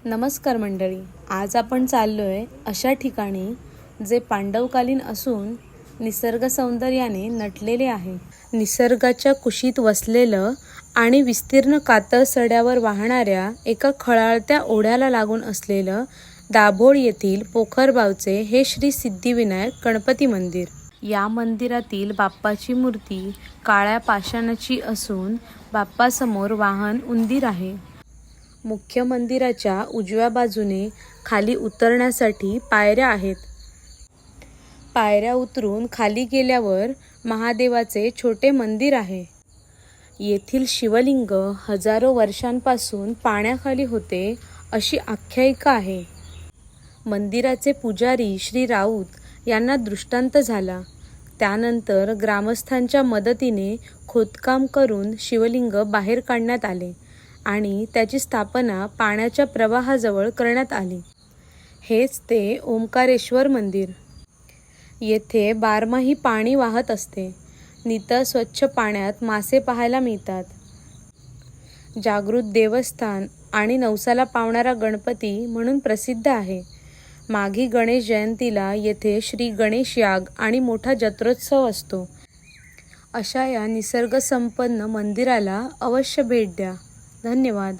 नमस्कार मंडळी. आज आपण चाललोय अशा ठिकाणी जे पांडवकालीन असून निसर्ग सौंदर्याने नटलेले आहे. निसर्गाच्या कुशीत वसलेलं आणि विस्तीर्ण कातळ सड्यावर वाहणाऱ्या एका खळाळत्या ओढ्याला लागून असलेलं दाभोळ येथील पोखरबावचे हे श्री सिद्धिविनायक गणपती मंदिर. या मंदिरातील बाप्पाची मूर्ती काळ्या पाषाणाची असून बाप्पासमोर वाहन उंदीर आहे. मुख्य मंदिराच्या उजव्या बाजूने खाली उतरण्यासाठी पायऱ्या आहेत. पायऱ्या उतरून खाली गेल्यावर महादेवाचे छोटे मंदिर आहे. येथील शिवलिंग हजारो वर्षांपासून पाण्याखाली होते अशी आख्यायिका आहे. मंदिराचे पुजारी श्री राऊत यांना दृष्टांत झाला. त्यानंतर ग्रामस्थांच्या मदतीने खोदकाम करून शिवलिंग बाहेर काढण्यात आले आणि त्याची स्थापना पाण्याच्या प्रवाहाजवळ करण्यात आली. हेच ते ओंकारेश्वर मंदिर. येथे बारमाही पाणी वाहत असते. नितळ स्वच्छ पाण्यात मासे पाहायला मिळतात. जागृत देवस्थान आणि नवसाला पावणारा गणपती म्हणून प्रसिद्ध आहे. माघी गणेश जयंतीला येथे श्री गणेश याग आणि मोठा जत्रोत्सव असतो. अशा या निसर्गसंपन्न मंदिराला अवश्य भेट द्या. धन्यवाद.